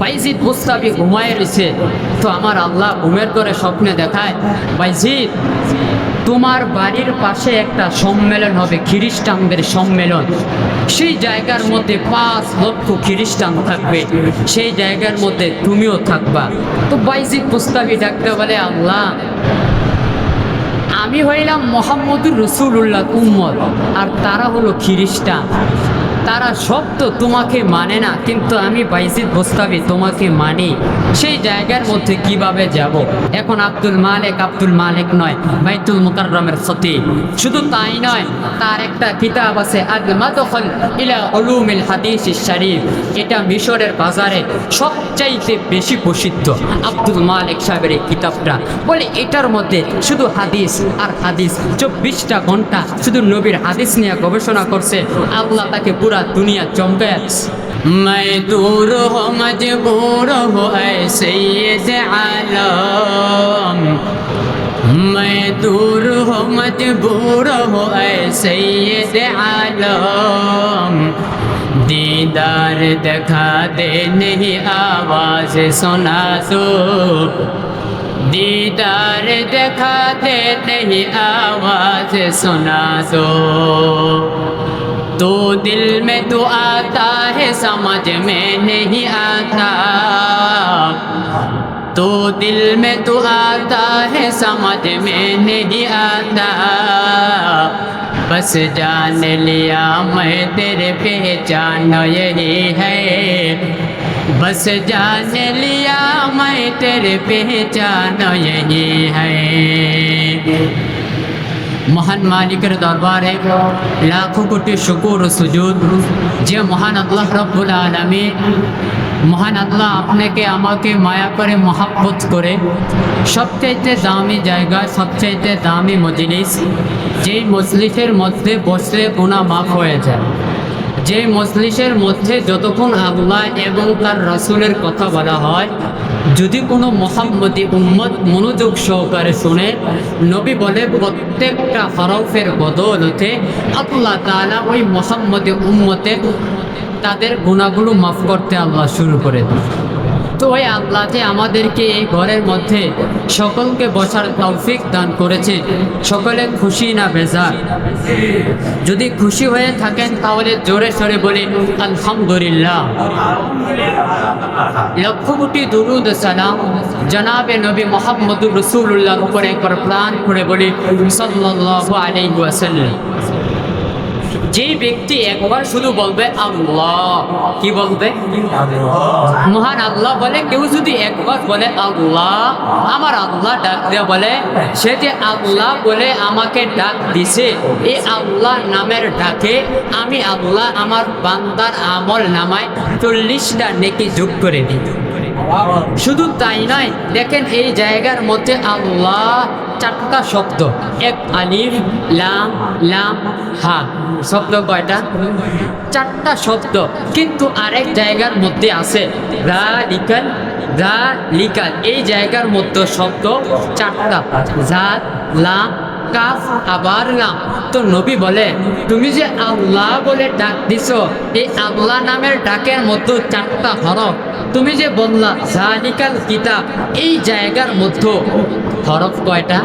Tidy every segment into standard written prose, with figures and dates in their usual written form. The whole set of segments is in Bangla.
বাইজিদ বুস্তাবি ঘুমায় রয়েছে। তো আমার আল্লাহ ঘুমের করে স্বপ্নে দেখায়, বাইজিদ তোমার বাড়ির পাশে একটা সম্মেলন হবে, খ্রিস্টানদের সম্মেলন। সেই জায়গার মধ্যে 5 লক্ষ খ্রিস্টান থাকবে, সেই জায়গার মধ্যে তুমিও থাকবা। তো বাইজিদ বুস্তাবি ডাকতে বলে, আল্লাহ আমি হইলাম মোহাম্মদুর রাসূলুল্লাহ উম্মত, আর তারা হলো খ্রিস্টান। তারা সব তো তোমাকে মানে না, কিন্তু আমি বাইজিদ বুস্তাবি তোমাকে মানি। সেই জায়গার মধ্যে কিভাবে যাব? এখন আব্দুল মালিক নয়, বাইতুল মুকাররমের খতিব। শুধু তাই নয়, তার একটা কিতাব আছে আল-মাদখাল ইলা উলুমিল হাদিস শরীফ। এটা মিশরের বাজারে সবচাইতে বেশি প্রসিদ্ধ আব্দুল মালিক সাহেবের এই কিতাবটা। বলে এটার মধ্যে শুধু হাদিস আর হাদিস, 24টা ঘন্টা শুধু নবীর হাদিস নিয়ে গবেষণা করছে। আল্লাহ তাকে পুরা दुनिया चमके। मैं दूर हो मजबूर हो ऐ सैयद आलम, मैं दूर हो मजबूर हो ऐ सैयद आलम, दीदार दिखा दे नहीं आवाज सुना दो, दीदार दिखा दे नहीं आवाज सुना दो, तो दिल में तो आता है समझ में नहीं आता, तो दिल में तो आता है समझ में नहीं आता, बस जान लिया मैं तेरे पहचान यही है, बस जान लिया मैं तेरे पहचान यही है। মহান মালিকের দরবারে লাখো কোটি শুকর ও সুজুদ যে মহান আল্লাহ রব্বুল আলামিন। মহান আল্লাহ আপনাকে আমাকে মায়া করে মহাব্বত করে সবচাইতে দামি জায়গা, সবচাইতে দামি মজলিস, যেই মজলিসের মধ্যে বসলে গুনাহ মাফ হয়ে যায়, যে মজলিসের মধ্যে যতক্ষণ আল্লাহ এবং তার রাসূলের কথা বলা হয়, যদি কোনো মুহাম্মদী উম্মত মনোযোগ সহকারে শুনে, নবী বলে প্রত্যেকটা হরফের বদৌলতে আল্লাহ তাআলা ওই মুহাম্মদী উম্মতের তাদের গুনাহগুলো মাফ করতে আল্লাহ শুরু করে দেন। তো ওই আল্লাহ যে আমাদেরকে এই ঘরের মধ্যে সকলকে বসার তৌফিক দান করেছে, সকলে খুশি না বেজার? যদি খুশি হয়ে থাকেন তাহলে জোরে সোরে বলি আলহামদুলিল্লাহ। লক্ষ কোটি দুরুদ সালাম জনাবে নবী মুহাম্মদুর রাসূলুল্লাহর উপরে একবার প্রাণ করে বলি সাল্লাল্লাহু আলাইহি ওয়াসাল্লাম। যে ব্যক্তি একবার শুধু বলবে আল্লাহ, কি বলবে? মহান আল্লাহ বলে, কেউ যদি একবার বলে আল্লাহ, আমার আল্লাহ ডাক দিয়ে বলে, সে যে আল্লাহ বলে আমাকে ডাক দিছে, এই আল্লাহ নামের ডাকে আমি আল্লাহ আমার বান্দার আমল নামায় 40টা নেকি যোগ করে দিই। শুধু তাই নয়, দেখেন এই জায়গার মধ্যে আল্লাহ 4টা শব্দ, এক আলিফ লাম লাম হা, শব্দ কয়টা? 4টা শব্দ। কিন্তু আরেক জায়গার মধ্যে আছে যালিকাল, যালিকাল, এই জায়গার মধ্যে শব্দ 4টা, জাত লাম কাফ আবার লাম। তো নবী বলে, তুমি যে আল্লাহ বলে ডাক দিছো, এই আল্লাহ নামের ডাকের মধ্যে 4টা হরফ। তুমি যে বললা যালিকাল কিতাব, এই জায়গার মধ্যে হরফ কয়টা?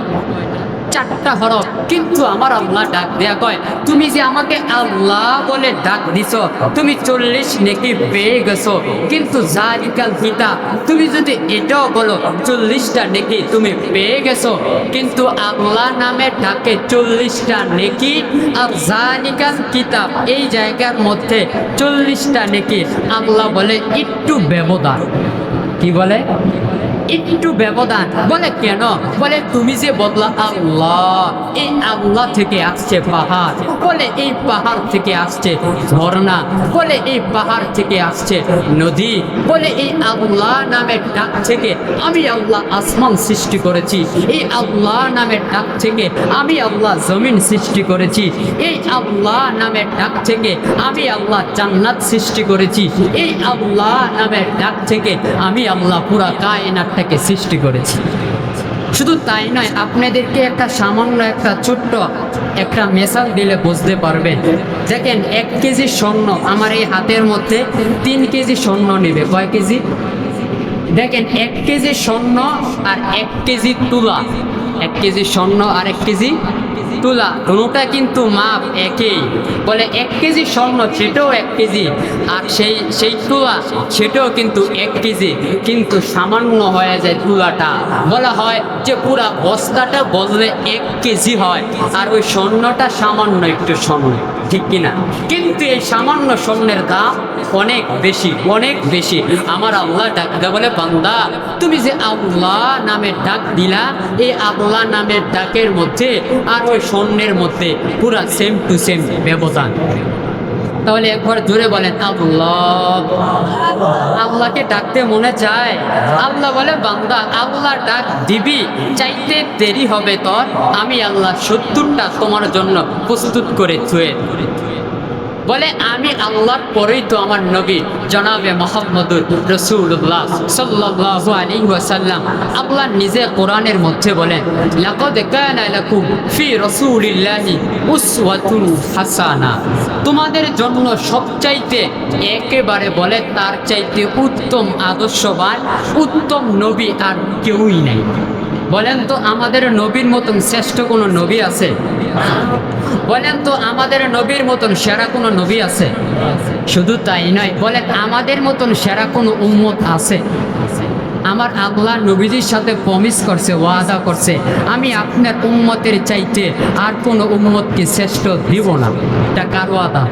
4টা হরফ। কিন্তু আমার আল্লাহ ডাক দেয়া কয়, তুমি যে আমাকে আল্লাহ বলে ডাক দিছো, তুমি 40 নেকি পেয়ে গেছো। কিন্তু যালিকাল কিতাব, তুমি যদি এটাও বলো 40টা নেকি তুমি পেয়ে গেছো। কিন্তু আল্লাহ নামে ডাকে 40টা নেকি, আর যালিকাল কিতাব এই জায়গার মধ্যে 40টা নেকি। আল্লাহ বলে একটু ব্যবধান। কি বলে? একটু ব্যবধান। বলে কেন? বলে তুমি যে বললা আল্লাহ, এই আল্লাহ থেকে আসছে পাহাড়, বলে এই পাহাড় থেকে আসছে ঝর্ণা, বলে এই পাহাড় থেকে আসছে নদী, বলে এই আল্লাহ নামের ডাক থেকে আমি আল্লাহ আসমান সৃষ্টি করেছি, এই আল্লাহ নামের ডাক থেকে আমি আল্লাহ জমিন সৃষ্টি করেছি, এই আল্লাহ নামের ডাক থেকে আমি আল্লাহ জান্নাত সৃষ্টি করেছি, এই আল্লাহ নামের ডাক থেকে আমি আল্লাহ পুরা কায়নাত থেকে সৃষ্টি করেছি। শুধু তাই নয়, আপনাদেরকে একটা সামান্য একটা ছোট্ট একটা মেসাল দিলে বুঝতে পারবেন। দেখেন 1 কেজি স্বর্ণ আমার এই হাতের মধ্যে 3 কেজি স্বর্ণ নেবে। কয় কেজি? দেখেন 1 কেজি স্বর্ণ আর 1 কেজি তুলা, 1 কেজি স্বর্ণ আর 1 কেজি তুলা, দুটোটা কিন্তু মাপ একই। বলে 1 কেজি স্বর্ণ সেটাও 1 কেজি, আর সেই তুলা সেটাও কিন্তু 1 কেজি, কিন্তু সামান্য হয়ে যায় তুলাটা। বলা হয় যে পুরা বস্তাটা বদলে 1 কেজি হয়, আর ওই স্বর্ণটা সামান্য একটু স্বর্ণ, ঠিক কিনা? কিন্তু এই সামান্য স্বর্ণের দাম অনেক বেশি, অনেক বেশি। আমার আল্লাহ ডাক দেয়া বলে, বান্দা তুমি যে আল্লাহ নামের ডাক দিলা, এই আল্লাহ নামের ডাকের মধ্যে আর ওই স্বর্ণের মধ্যে পুরা সেম টু সেম ব্যবধান। তাহলে একবার জোরে বলেন আল্লাহ। আল্লাহকে ডাকতে মনে চায়? আল্লাহ বলে, বান্দা আল্লাহ ডাক দিবি, চাইতে দেরি হবে তোর, আমি আল্লাহ 70টা তোমার জন্য প্রস্তুত করে থুয়ে। বলে আমি আল্লাহর পরেই তো আমার নবী জনাবে মুহাম্মদুর রাসূলুল্লাহ সাল্লাল্লাহু আলাইহি ওয়াসাল্লাম। আল্লাহ নিজে কোরআনের মধ্যে বলেন, লাকাদ কানা লাকুম ফি রাসূলিল্লাহি উসওয়াতুন হাসানা। তোমাদের জন্য সবচাইতে, একেবারে বলে তার চাইতে উত্তম আদর্শবান, উত্তম নবী আর কেউই নাই। বলেন তো আমাদের নবীর মতন শ্রেষ্ঠ কোনো নবী আছে? বলেন তো আমাদের নবীর মতন সেরা কোনো নবী আছে? শুধু তাই নয়, বলেন আমাদের মতন সেরা কোনো উম্মত আছে? আমার আল্লাহ নবীজির সাথে প্রমিস করছে, ওয়াদা করছে, আমি আপনার উম্মতের চাইতে আর কোনো উম্মতকে শ্রেষ্ঠ দিব না। এটা কার ওয়াদা?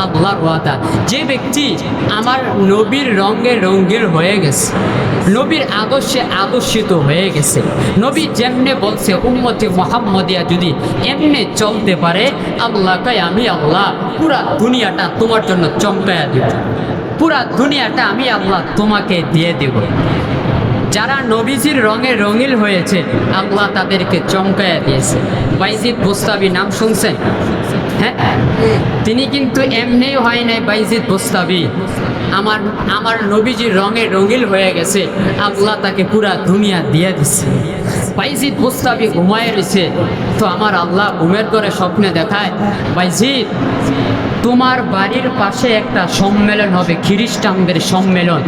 আল্লাহর ওয়াদা। যে ব্যক্তি আমার নবীর রঙে রঙিন হয়ে গেছে, নবীর আদর্শে আদর্শিত হয়ে গেছে, নবী যেমনে বলছে উম্মতে মুহাম্মদিয়া যদি এমনি চলতে পারে, আল্লাহ কয় আমি আল্লাহ পুরা দুনিয়াটা তোমার জন্য চমকায়া দেব, পুরা দুনিয়াটা আমি আল্লাহ তোমাকে দিয়ে দেব। যারা নবীজির রঙে রঙিন হয়েছে, আল্লাহ তাদেরকে চমকায়া দিয়েছে। বাইজিদ বুস্তাবি নাম শুনছেন? হ্যাঁ, তিনি কিন্তু এমনি হয় নাই বাইজিদ বুস্তাবি। আমার নবীজির রঙে রঙিন হয়ে গেছে, আল্লাহ তাকে পুরা দুনিয়া দিয়ে দিচ্ছে। বাইজিদ বুস্তাবি ঘুমায় রয়েছে, তো আমার আল্লাহ ঘুমের করে স্বপ্নে দেখায়, বাইজিদ তোমার বাড়ির পাশে একটা সম্মেলন হবে, খ্রিস্টানদের সম্মেলন।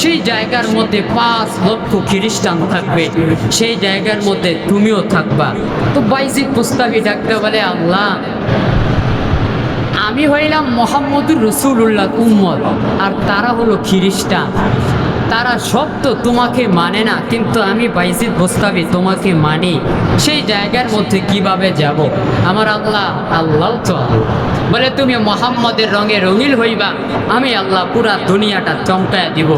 সেই জায়গার মধ্যে 5 লক্ষ খ্রিস্টান থাকবে, সেই জায়গার মধ্যে তুমিও থাকবা। তো বাইজিদ বুস্তাবি ডাকতে বলে, আল্লাহ আমি হইলাম মুহাম্মদুর রাসূলুল্লাহ উম্মত, আর তারা হলো খ্রিস্টান, তারা সব তো তোমাকে মানে না, কিন্তু আমি বাইজিদ বুস্তাবি তোমাকে মানি। সেই জায়গার মধ্যে কিভাবে যাব? আমার আল্লাহ, আল্লাহ তো বলে তুমি মুহাম্মদের রঙে রঙিন হইবা, আমি আল্লাহ পুরা দুনিয়াটা চমকায়া দিব।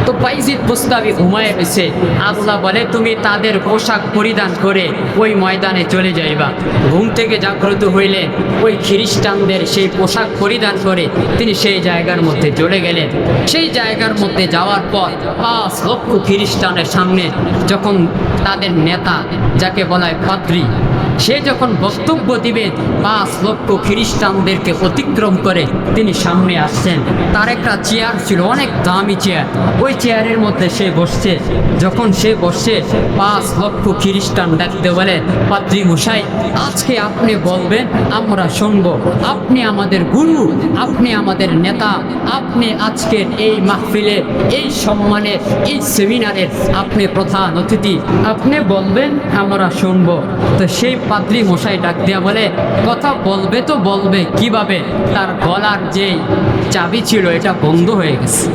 তো বাইজিদ বুস্তাবি ঘুমায় রয়েছে, আল্লাহ বলে তুমি তাদের পোশাক পরিধান করে ওই ময়দানে চলে যাইবা। ঘুম থেকে জাগ্রত হইলে ওই খ্রিস্টানদের সেই পোশাক পরিধান করে তিনি সেই জায়গার মধ্যে চলে গেলেন। সেই জায়গার মধ্যে যাওয়ার পর 5 লক্ষ খ্রিস্টানের সামনে যখন তাদের নেতা, যাকে বলা হয় পাদ্রী, সে যখন বক্তব্য দিবেন, 5 লক্ষ খ্রিস্টানদেরকে অতিক্রম করে তিনি সামনে আসছেন। তার একটা চেয়ার ছিল, অনেক দামি চেয়ার, ওই চেয়ারের মধ্যে সে বসছে। যখন সে বসছে, 5 লক্ষ খ্রিস্টান ডাকতে বলে, পাদ্রী মশাই আজকে আপনি বলবেন, আমরা শুনবো। আপনি আমাদের গুরু, আপনি আমাদের নেতা, আপনি আজকের এই মাহফিলের, এই সম্মানের, এই সেমিনারের আপনি প্রধান অতিথি, আপনি বলবেন, আমরা শুনবো। তো সেই পাদ্রী মশাই ডাক দেয়া বলে, কথা বলবে তো বলবে কিভাবে? তার গলার যে চাবি ছিল এটা বন্ধ হয়ে গেছে।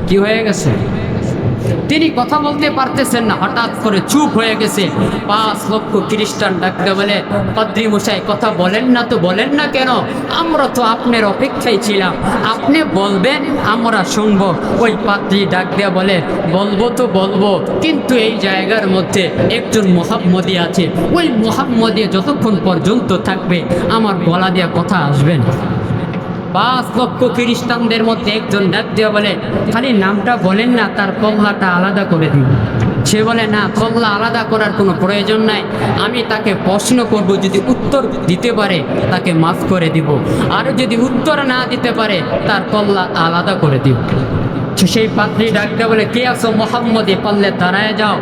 কি হয়ে গেছে? তিনি কথা বলতে পারতেছেন না, হঠাৎ করে চুপ হয়ে গেছে। 5 লক্ষ খ্রিস্টান ডাকতে বলে, পাদ্রী মশাই কথা বলেন না তো বলেন না কেন? আমরা তো আপনার অপেক্ষায় ছিলাম, আপনি বলবেন, আমরা শুনবো। ওই পাদ্রী ডাক দেয়া বলে, বলবো তো বলবো, কিন্তু এই জায়গার মধ্যে একজন মুহাম্মদী আছে, ওই মুহাম্মদী যতক্ষণ পর্যন্ত থাকবে আমার গলা দিয়ে কথা আসবে না। 5 লক্ষ খ্রিস্টানদের মধ্যে একজন ডাক দিয়ে বলে, খালি নামটা বলেন না, তার কল্লাটা আলাদা করে দিন। সে বলে, না, কল্লা আলাদা করার কোনো প্রয়োজন নাই, আমি তাকে প্রশ্ন করব, যদি উত্তর দিতে পারে তাকে মাফ করে দিব, আর যদি উত্তর না দিতে পারে তার কল্লা আলাদা করে দিব। সেই পাত্রী ডাকতে বলে, কে আছো মোহাম্মদে, পারলে দাঁড়ায় যাও।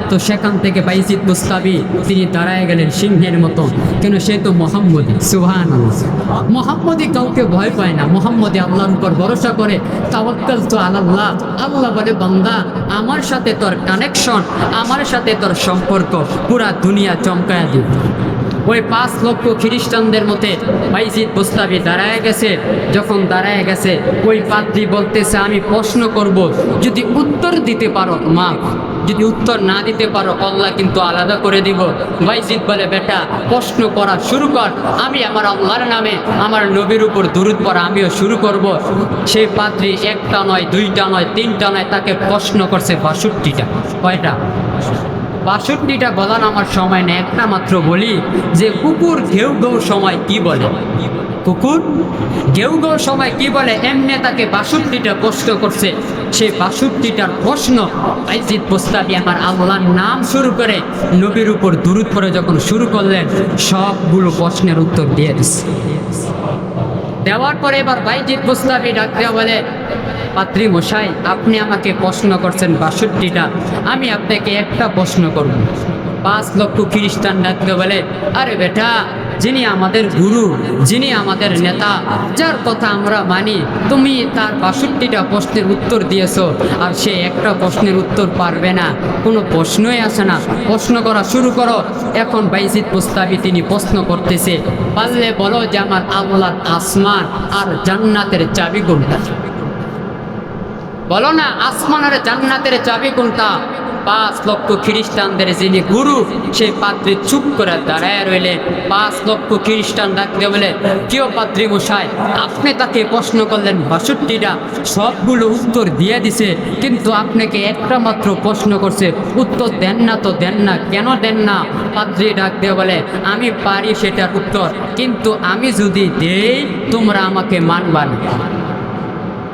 তো সেখান থেকে বাইজিদ বুস্তামি তিনি দাঁড়ায় গেলেন সিংহের মতো, কেন সে তো মোহাম্মদী। সুবহানাল্লাহ। মোহাম্মদী কাউকে ভয় পায় না, মোহাম্মদী আল্লাহর উপর ভরসা করে। তাওয়াক্কালতু আলাল্লাহ, আল্লাহ বলে বান্দা আমার সাথে তোর কানেকশন, আমার সাথে তোর সম্পর্ক পুরা দুনিয়া চমকায়া দিবে। ওই 5 লক্ষ খ্রিস্টানদের মধ্যে বাইজিদ বুস্তামি দাঁড়ায় গেছে। যখন দাঁড়ায় গেছে, ওই পাদ্রী বলতেছে, আমি প্রশ্ন করব, যদি উত্তর দিতে পারো মা, যদি উত্তর না দিতে পারো আল্লাহ কিন্তু আলাদা করে দিব। বাইজিদ বলে, বেটা প্রশ্ন করা শুরু কর, আমি আমার আল্লাহর নামে আমার নবীর উপর দুরূদ পড়া আমিও শুরু করব। সেই পাদ্রী একটা নয়, দুইটা নয়, তিনটা নয়, তাকে প্রশ্ন করছে 62টা। কয়টা? 62টা বলার আমার সময় নেই, একটা মাত্র বলি যে কুকুর ঘেউ ঘেউ সময় কি বলে? কুকুর ঘেউ ঘেউ সময় কি বলে? এমনি তাকে 62টা প্রশ্ন করছে। সেই 62টার প্রশ্ন বাইজিদ বুস্তামি আমার আল্লাহর নাম শুরু করে নবীর উপর দুরূদ পড়ে যখন শুরু করলেন, সবগুলো প্রশ্নের উত্তর দিয়ে দিচ্ছে। দেওয়ার পরে এবার বাইজিদ বুস্তামি ডাকতে বলে, পাত্রী মশাই, আপনি আমাকে প্রশ্ন করছেন 62টা, আমি আপনাকে একটা প্রশ্ন করব। 5 লক্ষ খ্রিস্টান ডাকতে বলে, আরে বেটা, যিনি আমাদের গুরু, যিনি আমাদের নেতা, যার কথা আমরা মানি, তুমি তার 62টা প্রশ্নের উত্তর দিয়েছো, আর সে একটা প্রশ্নের উত্তর পারবে না, কোনো প্রশ্নই আসে না, প্রশ্ন করা শুরু করো। এখন বাইজিদ বুস্তামি তিনি প্রশ্ন করতেছে, পারলে বলো যে আমার আল্লাহর আসমান আর জান্নাতের চাবি কোনটা? বলো না, আসমান আর জান্নাতের চাবি কোনটা? 5 লক্ষ খ্রিস্টানদের যিনি গুরু, সেই পাত্রী চুপ করে দাঁড়ায় রইলে। 5 লক্ষ খ্রিস্টান ডাকতে বলে, কেউ পাত্রী মশাই, আপনি তাকে প্রশ্ন করলেন 62টা, সবগুলো উত্তর দিয়ে দিছে, কিন্তু আপনাকে একটা মাত্র প্রশ্ন করছে, উত্তর দেন না তো দেন না, কেন দেন না? পাত্রী ডাকতে বলে, আমি পারি সেটার উত্তর, কিন্তু আমি যদি দেই তোমরা আমাকে মানবা না।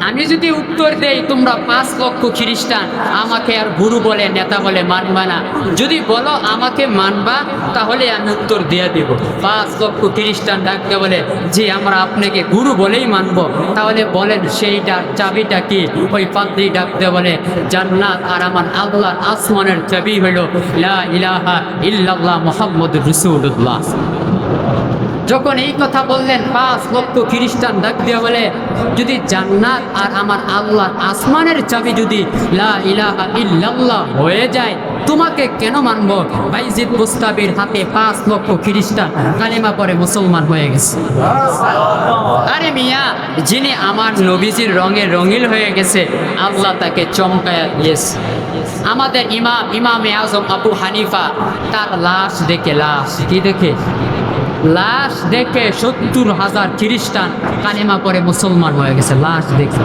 আমি যদি উত্তর দেই, তোমরা 5 লক্ষ খ্রিস্টান আমাকে আর গুরু বলে নেতা বলে মানবা না। যদি বলো আমাকে মানবা, তাহলে আমি উত্তর দিয়ে দেব। 5 লক্ষ খ্রিস্টান ডাকতে বলে, যে আমরা আপনাকে গুরু বলেই মানব, তাহলে বলেন সেইটার চাবিটা কি? ওই পাদ্রী ডাকতে বলে, জান্নাত আর আমার আল্লাহর আসমানের চাবি হলো লা ইলাহা ইল্লাল্লাহ মুহাম্মাদুর রাসূলুল্লাহ। যখন এই কথা বললেন, 5 লক্ষ খ্রিস্টান ডাক দিয়ে বলে, যদি জান্নাত আর আমার আল্লাহর আসমানের চাবি যদি লা ইলাহা ইল্লাল্লাহ হয়ে যায়, তোমাকে কেন মানবো? বাইজিদ বুস্তামির হাতে 5 লক্ষ খ্রিস্টান কালেমা পড়ে মুসলমান হয়ে গেছে। আরে মিয়া, যিনি আমার নবীজির রঙে রঙিল হয়ে গেছে, আল্লাহ তাকে চমকায়া দিয়েছে। আমাদের ইমামে আজম আবু হানিফা, তার লাশ দেখে, লাশ কি দেখে? লাশ দেখে 70,000 খ্রিস্টান কালেমা পড়ে মুসলমান হয়ে গেছে, লাশ দেখে।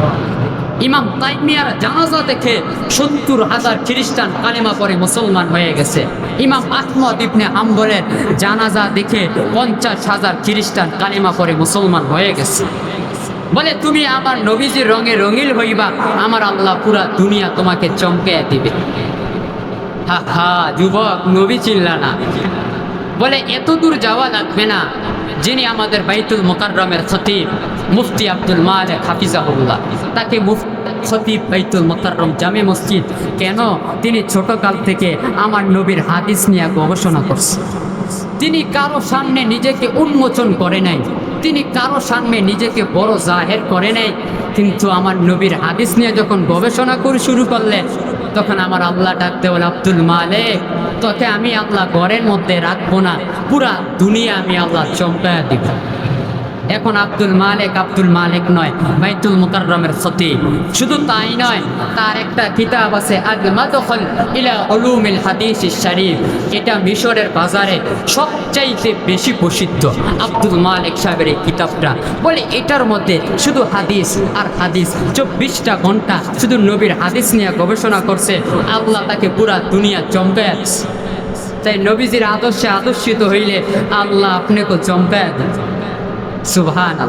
ইমাম তাইমিয়ার জানাজা দেখে 70,000 খ্রিস্টান কালেমা পড়ে মুসলমান হয়ে গেছে। ইমাম আহমদ ইবনে হাম্বলের জানাজা দেখে 50,000 খ্রিস্টান কালেমা পড়ে মুসলমান হয়ে গেছে। বলে, তুমি আমার নবীজির রঙে রঙিল হইবা, আমার আল্লাহ পুরা দুনিয়া তোমাকে চমকে দিবে। হা হা যুবক, নবী চিল্লা না। বলে, এত দূর যাওয়া লাগবে না। যিনি আমাদের বাইতুল মুকাররমের খতিব মুফতি আব্দুল মালিক হাফিজাহুল্লাহ, তাকে খতিব বাইতুল মুকাররম জামে মসজিদ কেন? তিনি ছোটকাল থেকে আমার নবীর হাদিস নিয়ে গবেষণা করছে। তিনি কারো সামনে নিজেকে উন্মোচন করে নাই, তিনি কারো সামনে নিজেকে বড় জাহের করে নাই, কিন্তু আমার নবীর হাদিস নিয়ে যখন গবেষণা করে শুরু করলেন, তখন আমার আল্লাহ ডাকতে বলে, আব্দুল মালিক, তোকে আমি আল্লাহ ঘরের মধ্যে রাখবো না, পুরা দুনিয়া আমি আল্লাহ চমকায়া দিব। এখন আব্দুল মালিক নয়, বাইতুল মুকাররমের খতিব। শুধু তাই নয়, তার একটা কিতাব আছে আল-মাদখাল ইলা উলুমিল হাদিস শরীফ। এটা মিশরের বাজারে সবচাইতে বেশি প্রসিদ্ধ আব্দুল মালিক সাহেবের এই কিতাবটা। বলে, এটার মধ্যে শুধু হাদিস আর হাদিস, 24টা ঘন্টা শুধু নবীর হাদিস নিয়ে গবেষণা করছে। আল্লাহ তাকে পুরা দুনিয়া চমকায়া দিচ্ছে। তাই নবীজির আদর্শে আদর্শিত হইলে আল্লাহ আপনাকে চমকায়া দেন। সুবহানাল্লাহ।